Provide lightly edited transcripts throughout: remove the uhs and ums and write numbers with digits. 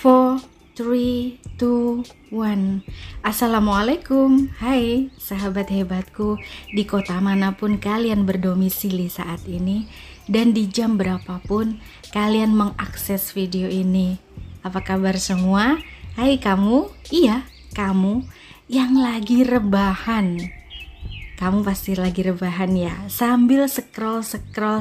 4, 3, 2, 1. Assalamualaikum. Hai sahabat hebatku, di kota manapun kalian berdomisili saat ini dan di jam berapapun kalian mengakses video ini. Apa kabar semua? Hai kamu, iya kamu yang lagi rebahan. Kamu pasti lagi rebahan ya, sambil scroll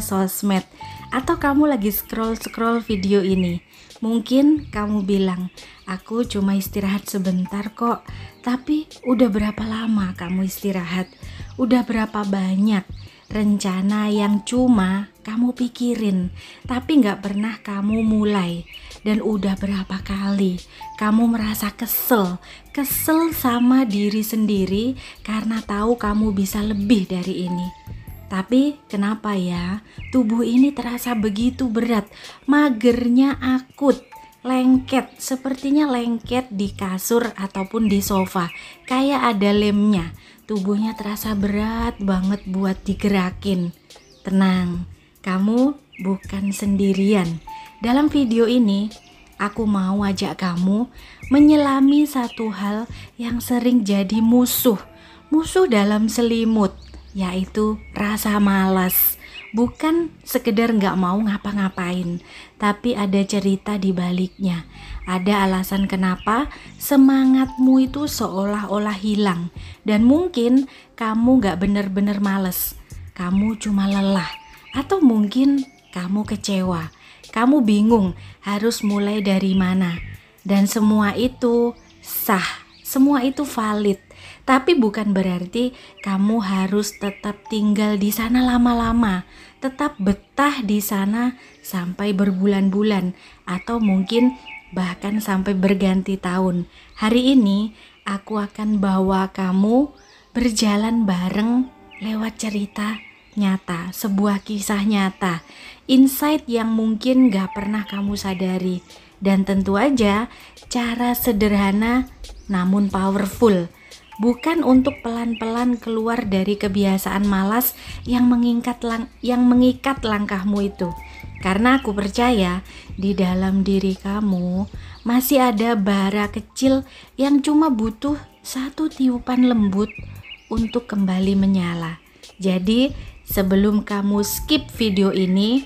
sosmed, atau kamu lagi scroll video ini. Mungkin kamu bilang, aku cuma istirahat sebentar kok. Tapi udah berapa lama kamu istirahat? Udah berapa banyak rencana yang cuma kamu pikirin, tapi gak pernah kamu mulai? Dan udah berapa kali kamu merasa kesel sama diri sendiri karena tahu kamu bisa lebih dari ini? Tapi kenapa ya tubuh ini terasa begitu berat, magernya akut, lengket, sepertinya lengket di kasur ataupun di sofa, kayak ada lemnya. Tubuhnya terasa berat banget buat digerakin. Tenang, kamu bukan sendirian. Dalam video ini aku mau ajak kamu menyelami satu hal yang sering jadi musuh dalam selimut, yaitu rasa malas. Bukan sekedar gak mau ngapa-ngapain, tapi ada cerita di baliknya. Ada alasan kenapa semangatmu itu seolah-olah hilang. Dan mungkin kamu gak bener-bener males, kamu cuma lelah. Atau mungkin kamu kecewa, kamu bingung harus mulai dari mana. Dan semua itu sah, semua itu valid. Tapi bukan berarti kamu harus tetap tinggal di sana lama-lama, tetap betah di sana sampai berbulan-bulan, atau mungkin bahkan sampai berganti tahun. Hari ini aku akan bawa kamu berjalan bareng lewat cerita nyata, sebuah kisah nyata, insight yang mungkin gak pernah kamu sadari. Dan tentu aja cara sederhana namun powerful. Bukan untuk pelan-pelan keluar dari kebiasaan malas yang mengikat langkahmu itu. Karena aku percaya di dalam diri kamu masih ada bara kecil yang cuma butuh satu tiupan lembut untuk kembali menyala. Jadi sebelum kamu skip video ini,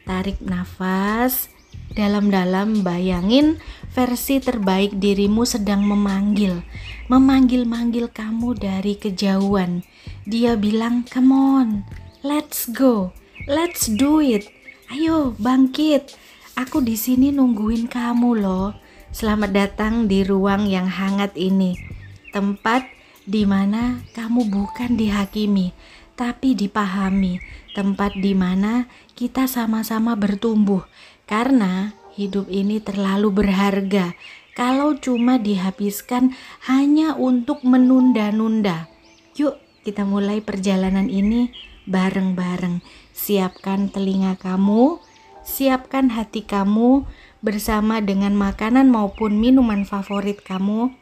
tarik nafas dalam-dalam, bayangin versi terbaik dirimu sedang memanggil kamu dari kejauhan. Dia bilang, come on, let's go, let's do it. Ayo bangkit, aku di sini nungguin kamu loh. Selamat datang di ruang yang hangat ini, tempat di mana kamu bukan dihakimi, tapi dipahami. Tempat di mana kita sama-sama bertumbuh. Karena hidup ini terlalu berharga kalau cuma dihabiskan hanya untuk menunda-nunda. Yuk kita mulai perjalanan ini bareng-bareng. Siapkan telinga kamu, siapkan hati kamu bersama dengan makanan maupun minuman favorit kamu,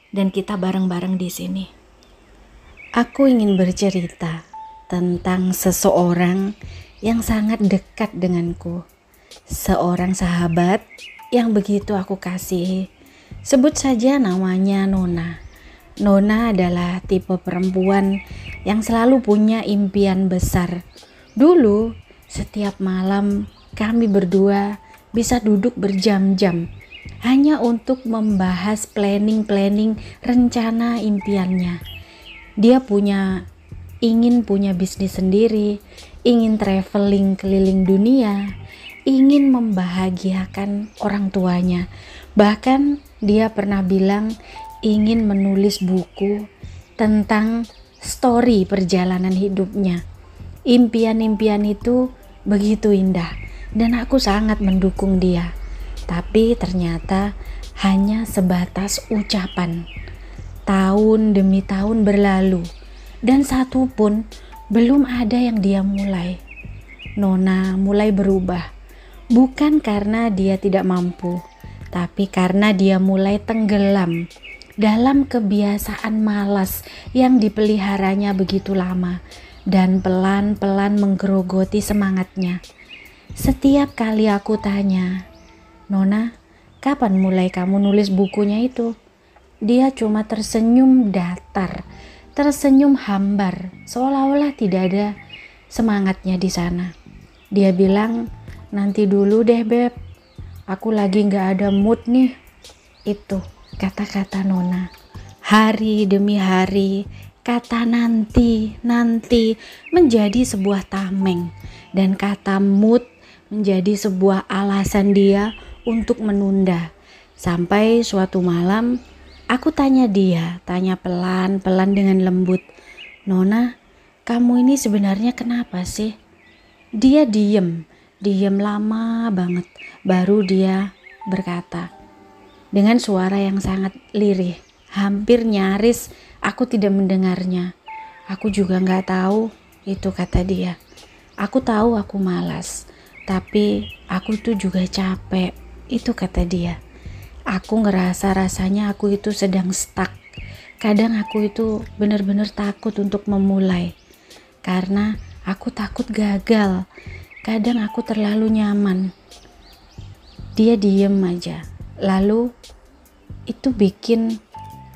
dan kita bareng-bareng di sini. Aku ingin bercerita tentang seseorang yang sangat dekat denganku. Seorang sahabat yang begitu aku kasihi. Sebut saja namanya Nona. Nona adalah tipe perempuan yang selalu punya impian besar. Dulu setiap malam kami berdua bisa duduk berjam-jam hanya untuk membahas planning rencana impiannya. Dia ingin punya bisnis sendiri, ingin traveling keliling dunia, ingin membahagiakan orang tuanya. Bahkan dia pernah bilang ingin menulis buku tentang story perjalanan hidupnya. Impian-impian itu begitu indah dan aku sangat mendukung dia. Tapi ternyata hanya sebatas ucapan. Tahun demi tahun berlalu dan satu pun belum ada yang dia mulai. Nona mulai berubah. Bukan karena dia tidak mampu, tapi karena dia mulai tenggelam dalam kebiasaan malas yang dipeliharanya begitu lama dan pelan-pelan menggerogoti semangatnya. Setiap kali aku tanya, Nona, kapan mulai kamu nulis bukunya itu?" Dia cuma tersenyum datar, tersenyum hambar, seolah-olah tidak ada semangatnya di sana. Dia bilang, "Nanti dulu deh Beb, aku lagi gak ada mood nih." Itu kata-kata Nona. Hari demi hari, kata nanti menjadi sebuah tameng, dan kata mood menjadi sebuah alasan dia untuk menunda. Sampai suatu malam, aku tanya pelan-pelan dengan lembut, "Nona, kamu ini sebenarnya kenapa sih?" Dia diem lama banget. Baru dia berkata dengan suara yang sangat lirih, hampir nyaris aku tidak mendengarnya. "Aku juga gak tahu," itu kata dia. "Aku tahu aku malas, tapi aku tuh juga capek," itu kata dia. Aku ngerasa rasanya aku itu sedang stuck. Kadang aku itu benar-benar takut untuk memulai, karena aku takut gagal. Kadang aku terlalu nyaman. Dia diem aja. Lalu itu bikin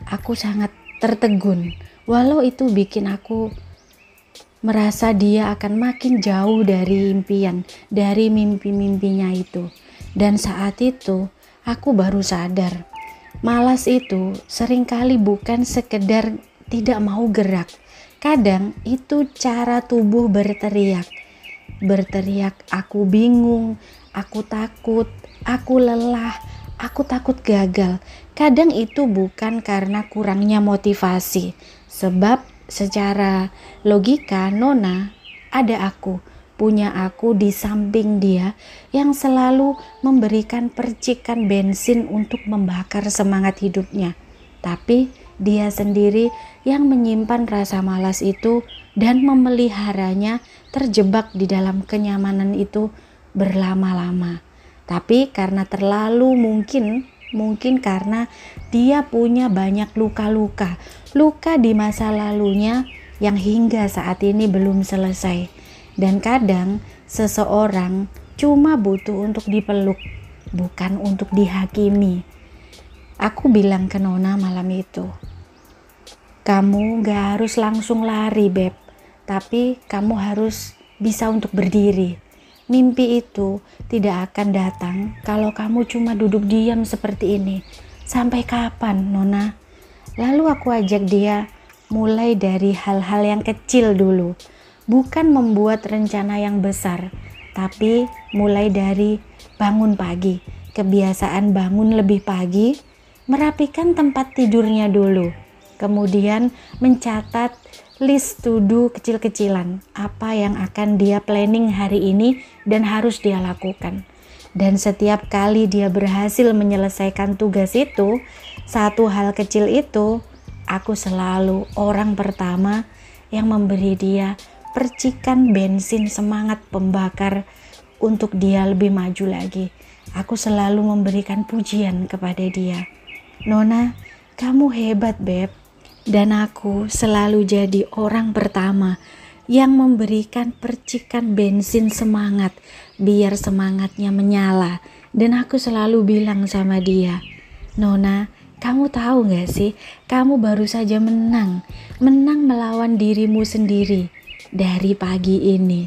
aku sangat tertegun. Walau itu bikin aku merasa dia akan makin jauh dari impian, dari mimpi-mimpinya itu. Dan saat itu aku baru sadar, malas itu seringkali bukan sekedar tidak mau gerak. Kadang itu cara tubuh berteriak, "Aku bingung, aku takut, aku lelah, aku takut gagal." Kadang itu bukan karena kurangnya motivasi, sebab secara logika Nona punya aku di samping dia yang selalu memberikan percikan bensin untuk membakar semangat hidupnya. Tapi dia sendiri yang menyimpan rasa malas itu dan memeliharanya, terjebak di dalam kenyamanan itu berlama-lama. Tapi karena terlalu mungkin karena dia punya banyak luka di masa lalunya yang hingga saat ini belum selesai. Dan kadang seseorang cuma butuh untuk dipeluk, bukan untuk dihakimi. Aku bilang ke Nona malam itu, "Kamu gak harus langsung lari Beb, tapi kamu harus bisa untuk berdiri. Mimpi itu tidak akan datang kalau kamu cuma duduk diam seperti ini. Sampai kapan Nona?" Lalu aku ajak dia mulai dari hal-hal yang kecil dulu. Bukan membuat rencana yang besar, tapi mulai dari bangun pagi. Kebiasaan bangun lebih pagi, merapikan tempat tidurnya dulu. Kemudian mencatat list to do kecil-kecilan, apa yang akan dia planning hari ini dan harus dia lakukan. Dan setiap kali dia berhasil menyelesaikan tugas itu, satu hal kecil itu, aku selalu orang pertama yang memberi dia percikan bensin semangat pembakar untuk dia lebih maju lagi. Aku selalu memberikan pujian kepada dia. "Nona, kamu hebat Beb." Dan aku selalu jadi orang pertama yang memberikan percikan bensin semangat biar semangatnya menyala. Dan aku selalu bilang sama dia, "Nona, kamu tahu gak sih, kamu baru saja menang melawan dirimu sendiri dari pagi ini."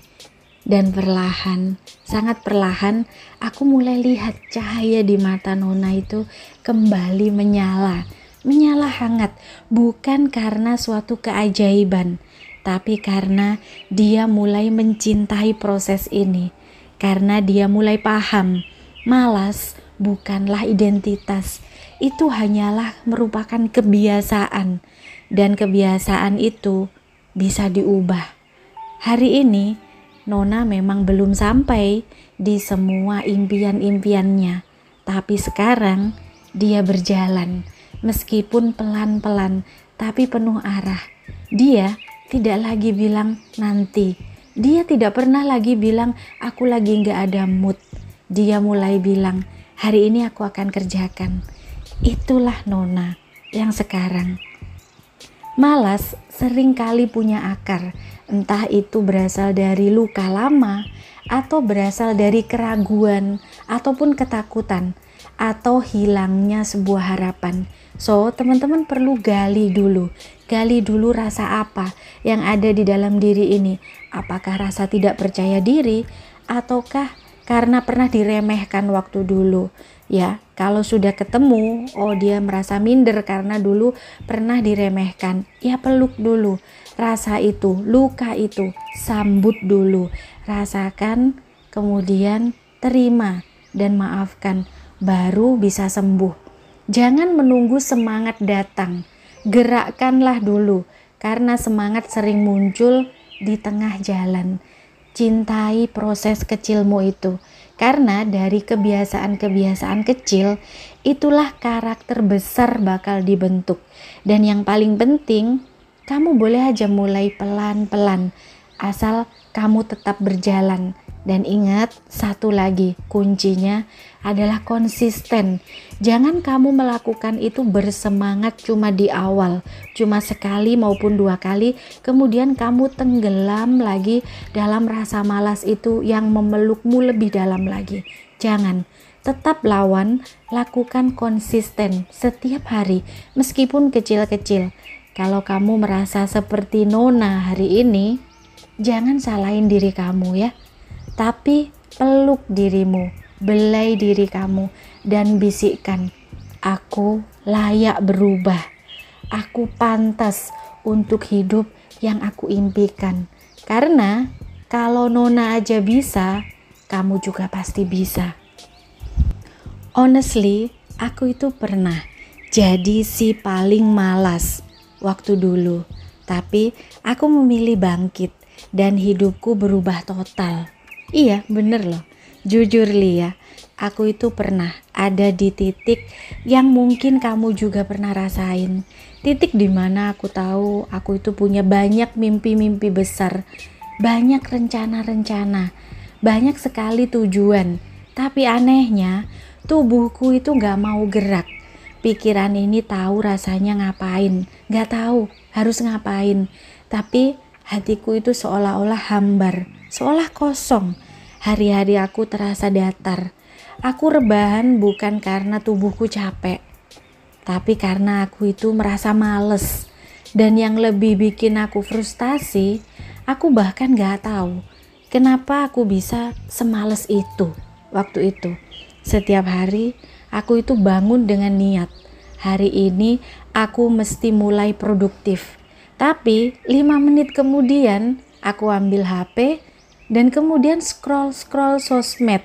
Dan sangat perlahan, aku mulai lihat cahaya di mata Nona itu kembali menyala hangat. Bukan karena suatu keajaiban, tapi karena dia mulai mencintai proses ini. Karena dia mulai paham, malas bukanlah identitas, itu hanyalah merupakan kebiasaan. Dan kebiasaan itu bisa diubah. Hari ini Nona memang belum sampai di semua impian-impiannya, tapi sekarang dia berjalan, meskipun pelan-pelan tapi penuh arah. Dia tidak lagi bilang nanti, dia tidak pernah lagi bilang aku lagi gak ada mood. Dia mulai bilang hari ini aku akan kerjakan. Itulah Nona yang sekarang. Malas sering kali punya akar, entah itu berasal dari luka lama, atau berasal dari keraguan, ataupun ketakutan, atau hilangnya sebuah harapan. So, teman-teman perlu gali dulu rasa apa yang ada di dalam diri ini. Apakah rasa tidak percaya diri ataukah karena pernah diremehkan waktu dulu? Ya, kalau sudah ketemu, oh dia merasa minder karena dulu pernah diremehkan. Ya, peluk dulu rasa itu, luka itu, sambut dulu, rasakan, kemudian terima dan maafkan, baru bisa sembuh. Jangan menunggu semangat datang, gerakkanlah dulu, karena semangat sering muncul di tengah jalan. Cintai proses kecilmu itu, karena dari kebiasaan-kebiasaan kecil itulah karakter besar bakal dibentuk. Dan yang paling penting, kamu boleh aja mulai pelan-pelan, asal kamu tetap berjalan. Dan ingat, satu lagi kuncinya adalah konsisten. Jangan kamu melakukan itu bersemangat cuma di awal, cuma sekali maupun 2 kali, kemudian kamu tenggelam lagi dalam rasa malas itu yang memelukmu lebih dalam lagi. Jangan, tetap lawan, lakukan konsisten setiap hari, meskipun kecil-kecil. Kalau kamu merasa seperti Nona hari ini, jangan salahin diri kamu ya. Tapi peluk dirimu, belai diri kamu, dan bisikkan, aku layak berubah, aku pantas untuk hidup yang aku impikan. Karena kalau Nona aja bisa, kamu juga pasti bisa. Honestly, aku itu pernah jadi si paling malas waktu dulu, tapi aku memilih bangkit dan hidupku berubah total. Iya, bener loh. Jujur Lia, aku itu pernah ada di titik yang mungkin kamu juga pernah rasain. Titik dimana aku tahu aku itu punya banyak mimpi-mimpi besar, banyak rencana-rencana, banyak sekali tujuan. Tapi anehnya, tubuhku itu gak mau gerak. Pikiran ini tahu rasanya ngapain, gak tahu harus ngapain. Tapi hatiku itu seolah-olah hambar, seolah kosong. Hari-hari aku terasa datar. Aku rebahan bukan karena tubuhku capek, tapi karena aku itu merasa males. Dan yang lebih bikin aku frustasi, aku bahkan gak tahu kenapa aku bisa semales itu waktu itu. Setiap hari aku itu bangun dengan niat, hari ini aku mesti mulai produktif. Tapi 5 menit kemudian aku ambil HP dan kemudian scroll sosmed.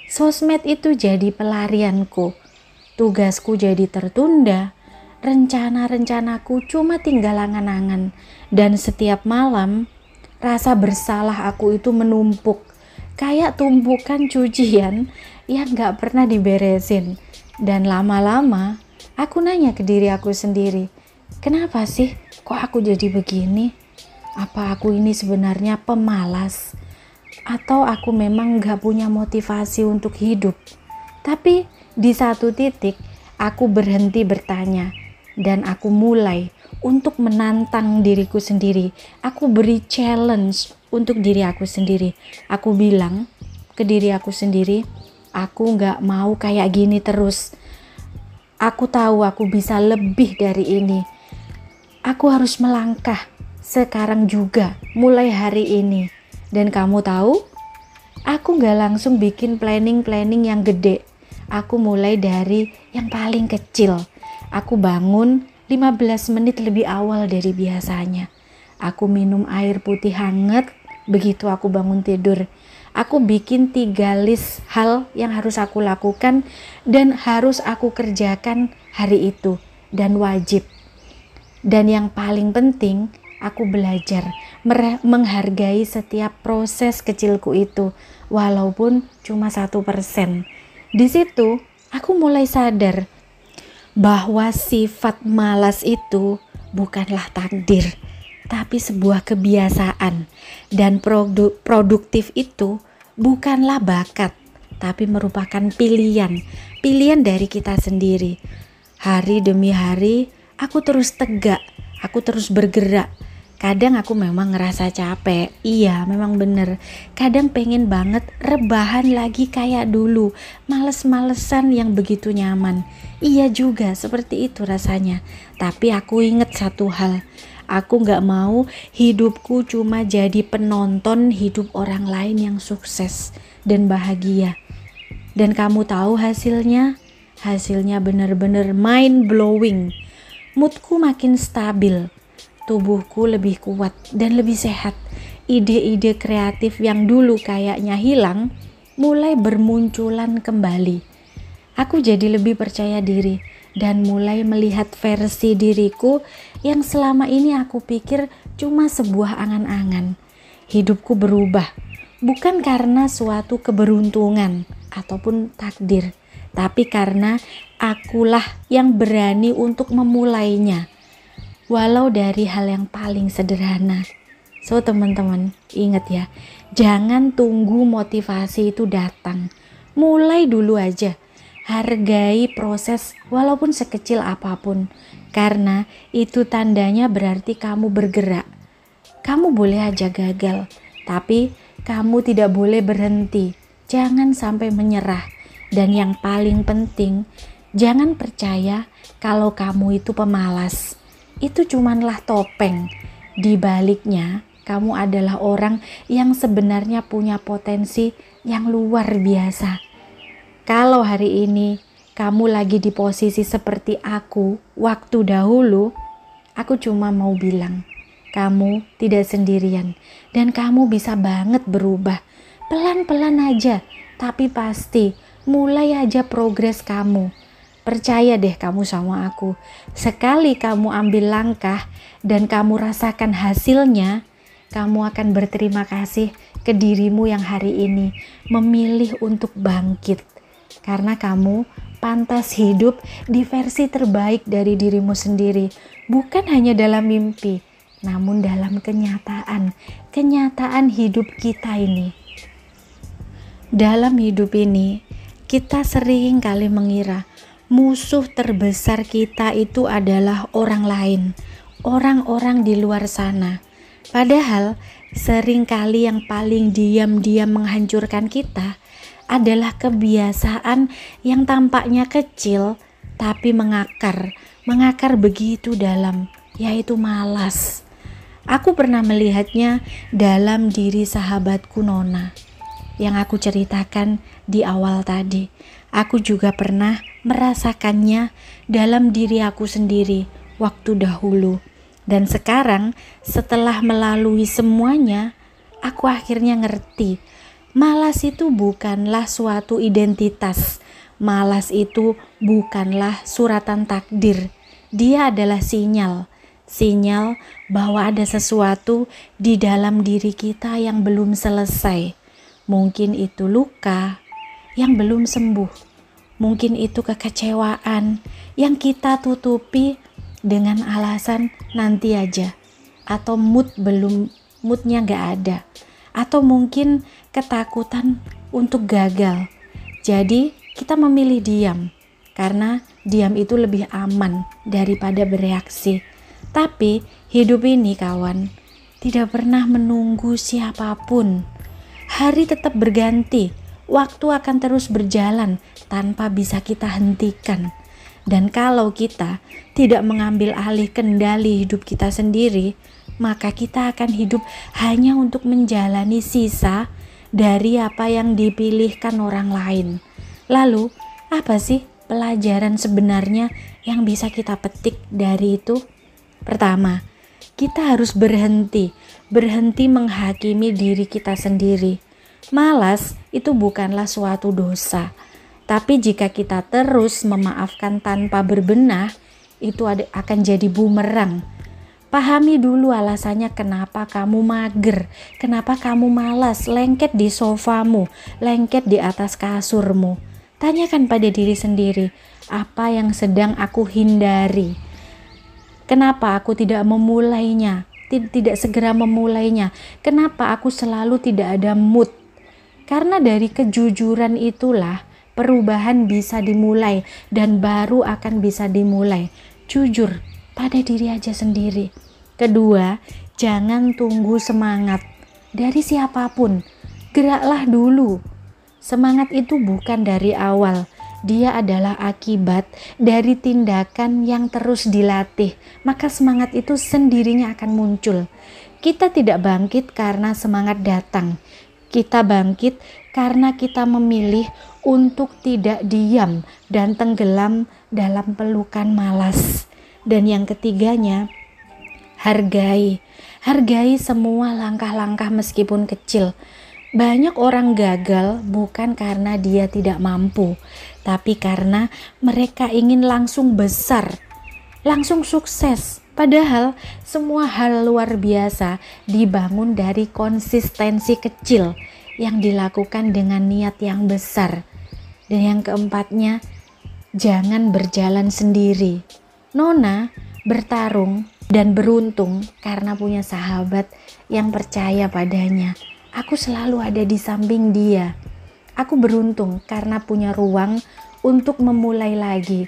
Sosmed itu jadi pelarianku. Tugasku jadi tertunda. Rencana-rencanaku cuma tinggal angan-angan. Dan setiap malam, rasa bersalah aku itu menumpuk. Kayak tumpukan cucian yang gak pernah diberesin. Dan lama-lama, aku nanya ke diri aku sendiri, kenapa sih kok aku jadi begini? Apa aku ini sebenarnya pemalas? Atau aku memang gak punya motivasi untuk hidup? Tapi di satu titik aku berhenti bertanya dan aku mulai untuk menantang diriku sendiri. Aku beri challenge untuk diri aku sendiri. Aku bilang ke diri aku sendiri, aku gak mau kayak gini terus. Aku tahu aku bisa lebih dari ini. Aku harus melangkah sekarang juga, mulai hari ini. Dan kamu tahu, aku gak langsung bikin planning yang gede. Aku mulai dari yang paling kecil. Aku bangun 15 menit lebih awal dari biasanya. Aku minum air putih hangat begitu aku bangun tidur. Aku bikin 3 list hal yang harus aku lakukan dan harus aku kerjakan hari itu dan wajib. Dan yang paling penting, aku belajar menghargai setiap proses kecilku itu, walaupun cuma 1%. Di situ, aku mulai sadar bahwa sifat malas itu bukanlah takdir, tapi sebuah kebiasaan. Dan produktif itu bukanlah bakat, tapi merupakan pilihan dari kita sendiri. Hari demi hari, aku terus tegak, aku terus bergerak. Kadang aku memang ngerasa capek, iya memang bener. Kadang pengen banget rebahan lagi kayak dulu, males-malesan yang begitu nyaman. Iya juga, seperti itu rasanya. Tapi aku inget satu hal, aku gak mau hidupku cuma jadi penonton hidup orang lain yang sukses dan bahagia. Dan kamu tahu hasilnya? Hasilnya bener-bener mind blowing. Moodku makin stabil. Tubuhku lebih kuat dan lebih sehat. Ide-ide kreatif yang dulu kayaknya hilang mulai bermunculan kembali. Aku jadi lebih percaya diri dan mulai melihat versi diriku yang selama ini aku pikir cuma sebuah angan-angan. Hidupku berubah, bukan karena suatu keberuntungan ataupun takdir, tapi karena akulah yang berani untuk memulainya. Walau dari hal yang paling sederhana. So teman-teman, ingat ya, jangan tunggu motivasi itu datang. Mulai dulu aja. Hargai proses walaupun sekecil apapun. Karena itu tandanya berarti kamu bergerak. Kamu boleh aja gagal, tapi kamu tidak boleh berhenti. Jangan sampai menyerah. Dan yang paling penting, jangan percaya kalau kamu itu pemalas. Itu cumanlah topeng. Di baliknya, kamu adalah orang yang sebenarnya punya potensi yang luar biasa. Kalau hari ini kamu lagi di posisi seperti aku waktu dahulu, aku cuma mau bilang, kamu tidak sendirian dan kamu bisa banget berubah. Pelan-pelan aja, tapi pasti mulai aja progres kamu. Percaya deh kamu sama aku, sekali kamu ambil langkah dan kamu rasakan hasilnya, kamu akan berterima kasih ke dirimu yang hari ini memilih untuk bangkit. Karena kamu pantas hidup di versi terbaik dari dirimu sendiri, bukan hanya dalam mimpi, namun dalam kenyataan hidup kita ini. Dalam hidup ini, kita sering kali mengira musuh terbesar kita itu adalah orang lain, orang-orang di luar sana. Padahal seringkali yang paling diam-diam menghancurkan kita adalah kebiasaan yang tampaknya kecil tapi mengakar begitu dalam, yaitu malas. Aku pernah melihatnya dalam diri sahabatku Nona yang aku ceritakan di awal tadi. Aku juga pernah merasakannya dalam diri aku sendiri waktu dahulu. Dan sekarang setelah melalui semuanya, aku akhirnya ngerti. Malas itu bukanlah suatu identitas. Malas itu bukanlah suratan takdir. Dia adalah sinyal bahwa ada sesuatu di dalam diri kita yang belum selesai. Mungkin itu luka yang belum sembuh. Mungkin itu kekecewaan yang kita tutupi dengan alasan nanti aja. Atau moodnya gak ada. Atau mungkin ketakutan untuk gagal. Jadi kita memilih diam. Karena diam itu lebih aman daripada bereaksi. Tapi hidup ini kawan, tidak pernah menunggu siapapun. Hari tetap berganti, waktu akan terus berjalan tanpa bisa kita hentikan. Dan kalau kita tidak mengambil alih kendali hidup kita sendiri, maka kita akan hidup hanya untuk menjalani sisa dari apa yang dipilihkan orang lain. Lalu, apa sih pelajaran sebenarnya yang bisa kita petik dari itu? Pertama, kita harus berhenti menghakimi diri kita sendiri. Malas itu bukanlah suatu dosa, tapi jika kita terus memaafkan tanpa berbenah, itu akan jadi bumerang. Pahami dulu alasannya kenapa kamu mager, kenapa kamu malas, lengket di sofamu, lengket di atas kasurmu. Tanyakan pada diri sendiri, apa yang sedang aku hindari? Kenapa aku tidak memulainya? Tidak segera memulainya. Kenapa aku selalu tidak ada mood? Karena dari kejujuran itulah perubahan bisa dimulai dan baru akan bisa dimulai. Jujur pada diri aja sendiri. Kedua, Jangan tunggu semangat dari siapapun. Geraklah dulu. Semangat itu bukan dari awal. Dia adalah akibat dari tindakan yang terus dilatih. Maka semangat itu sendirinya akan muncul. Kita tidak bangkit karena semangat datang. Kita bangkit karena kita memilih untuk tidak diam dan tenggelam dalam pelukan malas. Dan yang ketiganya, hargai semua langkah-langkah meskipun kecil. Banyak orang gagal bukan karena dia tidak mampu, tapi karena mereka ingin langsung besar, langsung sukses. Padahal semua hal luar biasa dibangun dari konsistensi kecil yang dilakukan dengan niat yang besar. Dan yang keempatnya, jangan berjalan sendiri. Nona bertarung dan beruntung karena punya sahabat yang percaya padanya. Aku selalu ada di samping dia. Aku beruntung karena punya ruang untuk memulai lagi.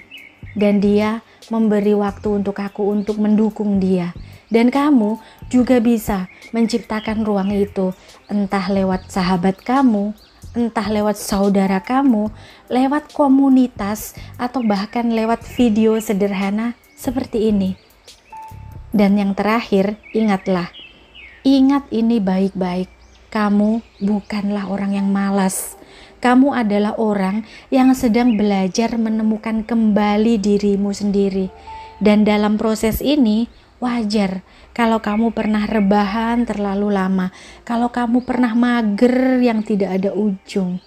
Dan dia memberi waktu untuk aku untuk mendukung dia. Dan kamu juga bisa menciptakan ruang itu, entah lewat sahabat kamu, entah lewat saudara kamu, lewat komunitas, atau bahkan lewat video sederhana seperti ini. Dan yang terakhir, ingat ini baik-baik. Kamu bukanlah orang yang malas. Kamu adalah orang yang sedang belajar menemukan kembali dirimu sendiri. Dan dalam proses ini, wajar kalau kamu pernah rebahan terlalu lama, kalau kamu pernah mager yang tidak ada ujung.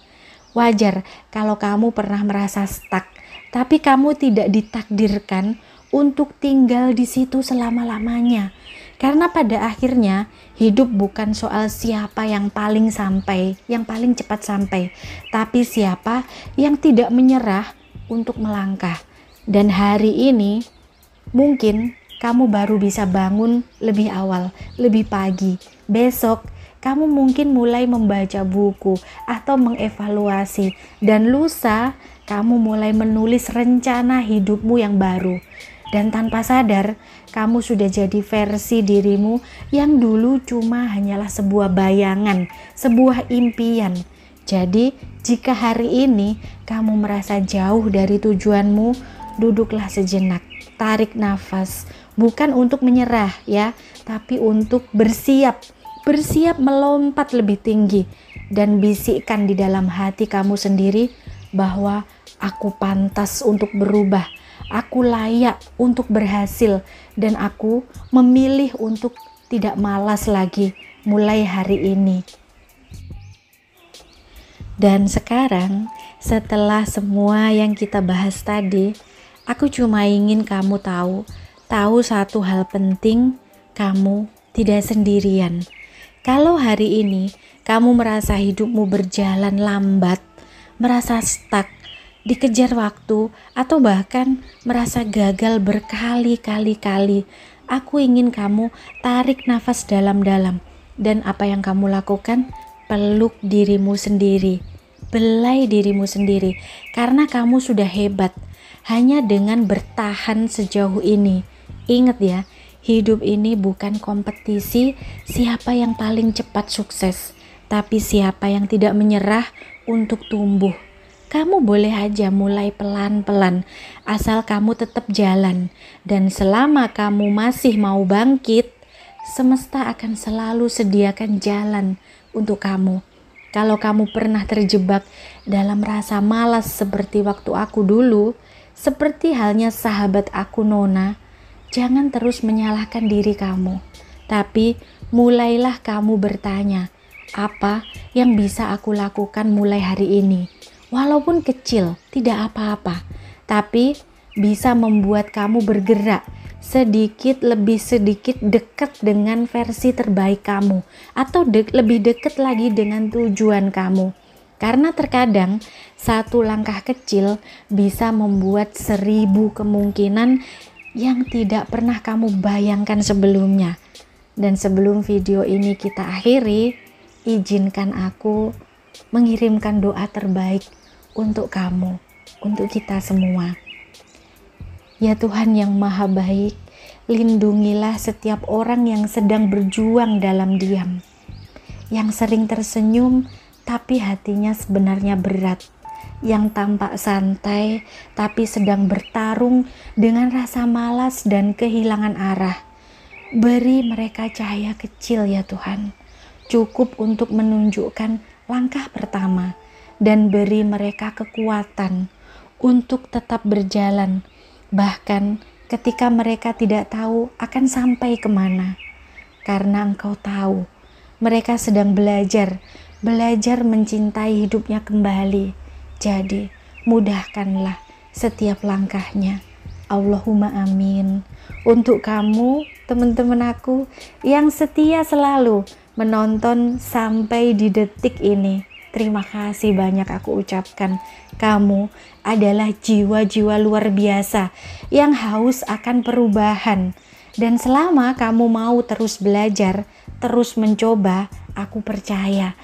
Wajar kalau kamu pernah merasa stuck, tapi kamu tidak ditakdirkan untuk tinggal di situ selama-lamanya. Karena pada akhirnya hidup bukan soal siapa yang paling cepat sampai, tapi siapa yang tidak menyerah untuk melangkah. Dan hari ini mungkin kamu baru bisa bangun lebih awal, lebih pagi. Besok kamu mungkin mulai membaca buku atau mengevaluasi, dan lusa kamu mulai menulis rencana hidupmu yang baru. Dan tanpa sadar, kamu sudah jadi versi dirimu yang dulu cuma hanyalah sebuah bayangan, sebuah impian. Jadi, jika hari ini kamu merasa jauh dari tujuanmu, duduklah sejenak, tarik nafas. Bukan untuk menyerah ya, tapi untuk bersiap melompat lebih tinggi. Dan bisikkan di dalam hati kamu sendiri bahwa aku pantas untuk berubah. Aku layak untuk berhasil, dan aku memilih untuk tidak malas lagi mulai hari ini. Dan sekarang, setelah semua yang kita bahas tadi, aku cuma ingin kamu tahu satu hal penting, kamu tidak sendirian. Kalau hari ini kamu merasa hidupmu berjalan lambat, merasa stuck, dikejar waktu, atau bahkan merasa gagal berkali-kali, aku ingin kamu tarik nafas dalam-dalam. Dan apa yang kamu lakukan? Peluk dirimu sendiri, belai dirimu sendiri, karena kamu sudah hebat hanya dengan bertahan sejauh ini. Ingat ya, hidup ini bukan kompetisi siapa yang paling cepat sukses, tapi siapa yang tidak menyerah untuk tumbuh. Kamu boleh aja mulai pelan-pelan, asal kamu tetap jalan. Dan selama kamu masih mau bangkit, semesta akan selalu sediakan jalan untuk kamu. Kalau kamu pernah terjebak dalam rasa malas seperti waktu aku dulu, seperti halnya sahabat aku Nona, jangan terus menyalahkan diri kamu. Tapi mulailah kamu bertanya, apa yang bisa aku lakukan mulai hari ini? Walaupun kecil, tidak apa-apa, tapi bisa membuat kamu bergerak sedikit lebih sedikit dekat dengan versi terbaik kamu, atau lebih dekat lagi dengan tujuan kamu. Karena terkadang satu langkah kecil bisa membuat 1000 kemungkinan yang tidak pernah kamu bayangkan sebelumnya. Dan sebelum video ini kita akhiri, izinkan aku mengirimkan doa terbaik untuk kamu, untuk kita semua. Ya Tuhan yang Maha Baik, Lindungilah setiap orang yang sedang berjuang dalam diam, yang sering tersenyum tapi hatinya sebenarnya berat, yang tampak santai tapi sedang bertarung dengan rasa malas dan kehilangan arah. Beri mereka cahaya kecil ya Tuhan, cukup untuk menunjukkan langkah pertama, dan beri mereka kekuatan untuk tetap berjalan, bahkan ketika mereka tidak tahu akan sampai kemana. Karena Engkau tahu, mereka sedang belajar mencintai hidupnya kembali. Jadi, mudahkanlah setiap langkahnya. Allahumma amin. Untuk kamu, teman-teman aku yang setia selalu menonton sampai di detik ini, terima kasih banyak aku ucapkan. Kamu adalah jiwa-jiwa luar biasa yang haus akan perubahan. Dan selama kamu mau terus belajar, terus mencoba, aku percaya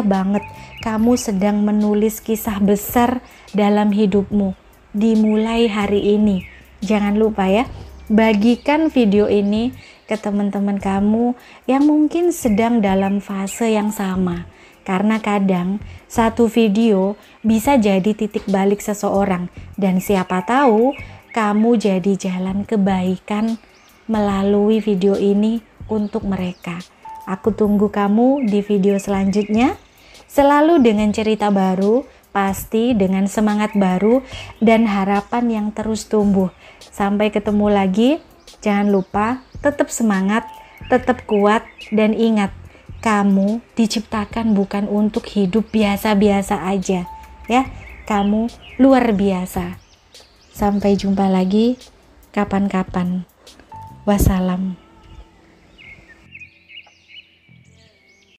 banget kamu sedang menulis kisah besar dalam hidupmu. Dimulai hari ini. Jangan lupa ya, bagikan video ini ke teman-teman kamu yang mungkin sedang dalam fase yang sama. Karena kadang satu video bisa jadi titik balik seseorang, dan siapa tahu kamu jadi jalan kebaikan melalui video ini untuk mereka. Aku tunggu kamu di video selanjutnya, selalu dengan cerita baru, pasti dengan semangat baru dan harapan yang terus tumbuh. Sampai ketemu lagi, jangan lupa tetap semangat, tetap kuat, dan ingat, kamu diciptakan bukan untuk hidup biasa-biasa aja, ya. Kamu luar biasa. Sampai jumpa lagi kapan-kapan. Wassalam.